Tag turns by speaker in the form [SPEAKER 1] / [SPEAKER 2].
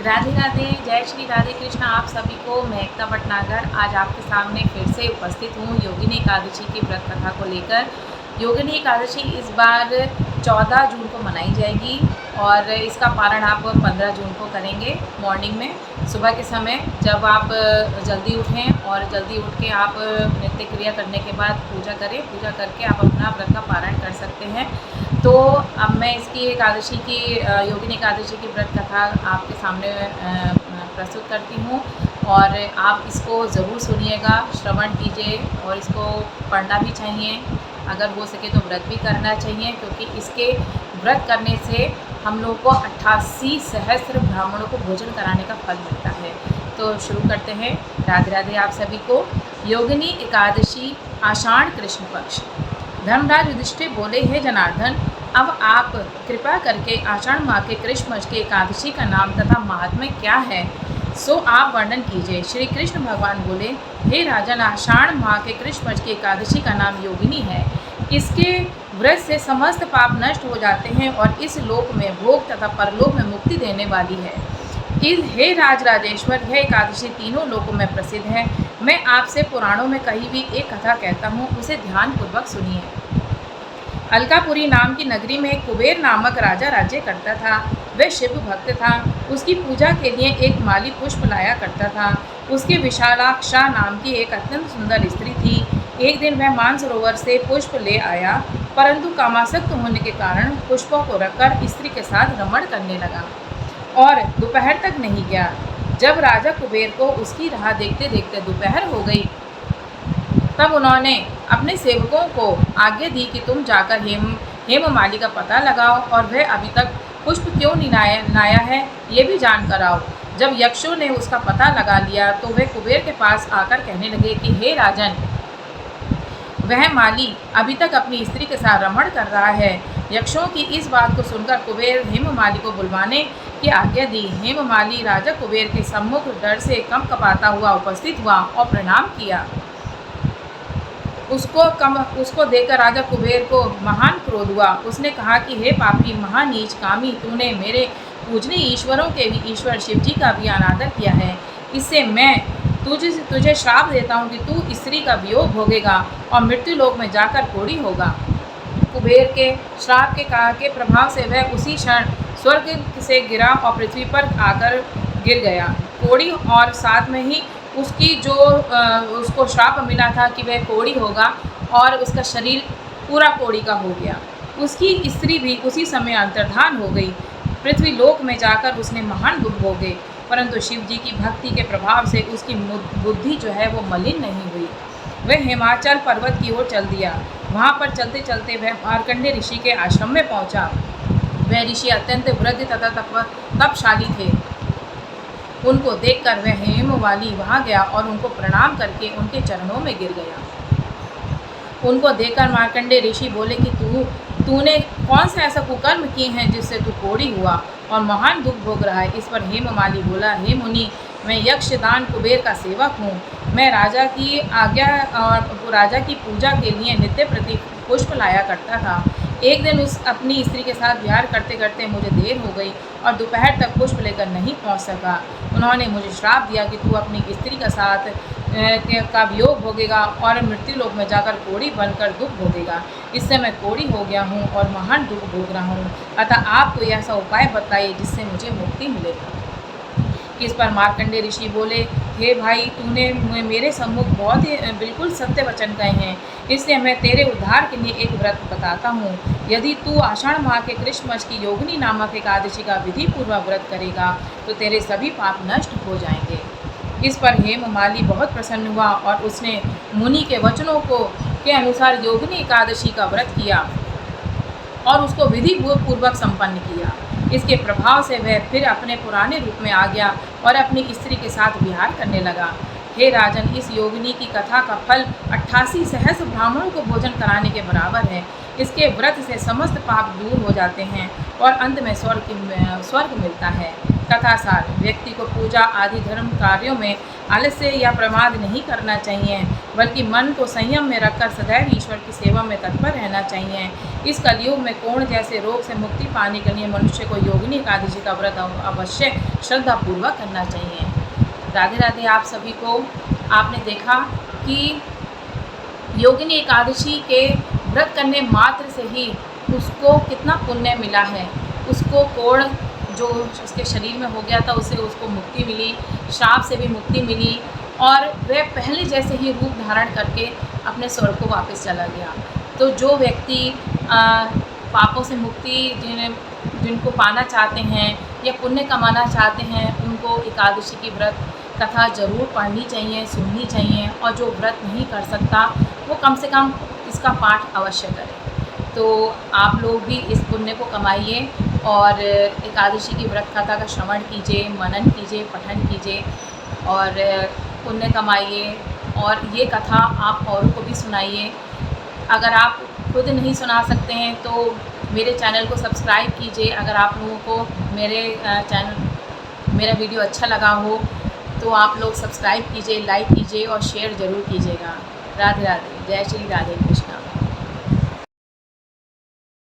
[SPEAKER 1] राधे राधे, जय श्री राधे कृष्ण। आप सभी को मैं एकता भटनागर आज आपके सामने फिर से उपस्थित हूँ योगिनी एकादशी की व्रत कथा को लेकर। योगिनी एकादशी इस बार 14 जून को मनाई जाएगी और इसका पारण आप 15 जून को करेंगे मॉर्निंग में, सुबह के समय जब आप जल्दी उठें और जल्दी उठ के आप नित्य क्रिया करने के बाद पूजा करें। पूजा करके आप अपना व्रत का पारण कर सकते हैं। तो अब मैं इसकी एकादशी की योगिनी एकादशी की व्रत कथा आपके सामने प्रस्तुत करती हूँ और आप इसको ज़रूर सुनिएगा, श्रवण कीजिए और इसको पढ़ना भी चाहिए। अगर हो सके तो व्रत भी करना चाहिए, क्योंकि इसके व्रत करने से हम लोग को 88 सहस्त्र ब्राह्मणों को भोजन कराने का फल मिलता है। तो शुरू करते हैं। राधे राधे आप सभी को। योगिनी एकादशी आषाढ़ कृष्ण पक्ष। धर्मराज युधिष्ठिर बोले, हे जनार्दन, अब आप कृपा करके आषाढ़ माह के कृष्ण पक्ष की एकादशी का नाम तथा महात्म्य क्या है, सो आप वर्णन कीजिए। श्री कृष्ण भगवान बोले, हे राजन, आषाढ़ माह के कृष्ण पक्ष की एकादशी का नाम योगिनी है। इसके व्रत से समस्त पाप नष्ट हो जाते हैं और इस लोक में भोग तथा परलोक में मुक्ति देने वाली है। हे राजराजेश्वर, यह एकादशी तीनों लोकों में प्रसिद्ध है। मैं आपसे पुराणों में कही हुई एक कथा कहता हूँ, उसे ध्यानपूर्वक सुनिए। अलकापुरी नाम की नगरी में एक कुबेर नामक राजा राज्य करता था। वह शिव भक्त था। उसकी पूजा के लिए एक माली पुष्प लाया करता था। उसकी विशालाक्षा नाम की एक अत्यंत सुंदर स्त्री थी। एक दिन वह मानसरोवर से पुष्प ले आया, परंतु कामासक्त होने के कारण पुष्पों को रखकर स्त्री के साथ रमण करने लगा और दोपहर तक नहीं गया। जब राजा कुबेर को उसकी राह देखते देखते दोपहर हो गई, तब उन्होंने अपने सेवकों को आज्ञा दी कि तुम जाकर हेममाली का पता लगाओ और वह अभी तक पुष्प क्यों नहीं लाया है, ये भी जान कर आओ। जब यक्षों ने उसका पता लगा लिया तो वे कुबेर के पास आकर कहने लगे कि हे राजन, वह माली अभी तक अपनी स्त्री के साथ रमण कर रहा है। यक्षों की इस बात को सुनकर कुबेर हेममाली को बुलवाने की आज्ञा दी। हेममाली राजा कुबेर के सम्मुख डर से कंपकपाता हुआ उपस्थित हुआ और प्रणाम किया। उसको देखकर राजा कुबेर को महान क्रोध हुआ। उसने कहा कि हे पापी, महानीच कामी, तूने मेरे पूजनीय ईश्वरों के भी ईश्वर शिव जी का भी अनादर किया है। इससे मैं तुझे श्राप देता हूँ कि तू स्त्री का वियोग भोगेगा और मृत्यु लोक में जाकर कोढ़ी होगा। कुबेर के श्राप के प्रभाव से वह उसी क्षण स्वर्ग से गिरा और पृथ्वी पर आकर गिर गया कोढ़ी, और साथ में ही उसकी उसको श्राप मिला था कि वह कोढ़ी होगा और उसका शरीर पूरा कोढ़ी का हो गया। उसकी स्त्री भी उसी समय अंतर्धान हो गई। पृथ्वी लोक में जाकर उसने महान दुख भोगे, परंतु शिव जी की भक्ति के प्रभाव से उसकी बुद्धि जो है वो मलिन नहीं हुई। वह हिमाचल पर्वत की ओर चल दिया। वहाँ पर चलते चलते वह मार्कंडेय ऋषि के आश्रम में पहुँचा। वह ऋषि अत्यंत वृद्ध तथा तपशाली थे। उनको देखकर वह हेममाली वहाँ गया और उनको प्रणाम करके उनके चरणों में गिर गया। उनको देखकर मार्कंडेय ऋषि बोले कि तूने कौन सा ऐसा कुकर्म किए हैं जिससे तू कोढ़ी हुआ और महान दुख भोग रहा है। इस पर हेममाली बोला, हे मुनि, मैं यक्षदान कुबेर का सेवक हूँ। मैं राजा की आज्ञा और राजा की पूजा के लिए नित्य प्रति पुष्प लाया करता था। एक दिन अपनी स्त्री के साथ विहार करते करते मुझे देर हो गई और दोपहर तक पुष्प लेकर नहीं पहुंच सका। उन्होंने मुझे श्राप दिया कि तू अपनी स्त्री का साथ का वियोग भोगेगा और मृत्यु लोक में जाकर कोढ़ी बनकर दुख भोगेगा। इससे मैं कोढ़ी हो गया हूँ और महान दुख भोग रहा हूँ। अतः आप कोई ऐसा उपाय बताइए जिससे मुझे मुक्ति मिले। इस पर मार्कंडेय ऋषि बोले, हे भाई, तूने मेरे सम्मुख बहुत ही बिल्कुल सत्य वचन कहे हैं। इसलिए मैं तेरे उद्धार के लिए एक व्रत बताता हूँ। यदि तू आषाढ़ माह के कृष्ण पक्ष की योगिनी नामक एकादशी का विधि पूर्वक व्रत करेगा तो तेरे सभी पाप नष्ट हो जाएंगे। इस पर हेममाली बहुत प्रसन्न हुआ और उसने मुनि के वचनों के अनुसार योगिनी एकादशी का व्रत किया और उसको विधि पूर्वक संपन्न किया। इसके प्रभाव से वह फिर अपने पुराने रूप में आ गया और अपनी स्त्री के साथ विहार करने लगा। हे राजन, इस योगिनी की कथा का फल 88 सहस्त्र ब्राह्मणों को भोजन कराने के बराबर है। इसके व्रत से समस्त पाप दूर हो जाते हैं और अंत में स्वर्ग मिलता है। कथा सार: व्यक्ति को पूजा आदि धर्म कार्यों में आलस्य या प्रमाद नहीं करना चाहिए, बल्कि मन को संयम में रखकर सदैव ईश्वर की सेवा में तत्पर रहना चाहिए। इस कलयुग में कोढ़ जैसे रोग से मुक्ति पाने के लिए मनुष्य को योगिनी एकादशी का व्रत अवश्य श्रद्धापूर्वक करना चाहिए। राधे राधे आप सभी को। आपने देखा कि योगिनी एकादशी के व्रत करने मात्र से ही उसको कितना पुण्य मिला है। उसको कोढ़ जो उसके शरीर में हो गया था उससे उसको मुक्ति मिली, श्राप से भी मुक्ति मिली और वह पहले जैसे ही रूप धारण करके अपने स्वर्ग को वापस चला गया। तो जो व्यक्ति पापों से मुक्ति जिनको पाना चाहते हैं या पुण्य कमाना चाहते हैं, उनको एकादशी की व्रत कथा ज़रूर पढ़नी चाहिए, सुननी चाहिए, और जो व्रत नहीं कर सकता वो कम से कम इसका पाठ अवश्य करें। तो आप लोग भी इस पुण्य को कमाइए और एकादशी की व्रत कथा का श्रवण कीजिए, मनन कीजिए, पठन कीजिए और पुण्य कमाइए और ये कथा आप औरों को भी सुनाइए। अगर आप खुद नहीं सुना सकते हैं तो मेरे चैनल को सब्सक्राइब कीजिए। अगर आप लोगों को मेरा वीडियो अच्छा लगा हो तो आप लोग सब्सक्राइब कीजिए, लाइक कीजिए और शेयर ज़रूर कीजिएगा। राधे राधे। जय श्री राधे कृष्ण।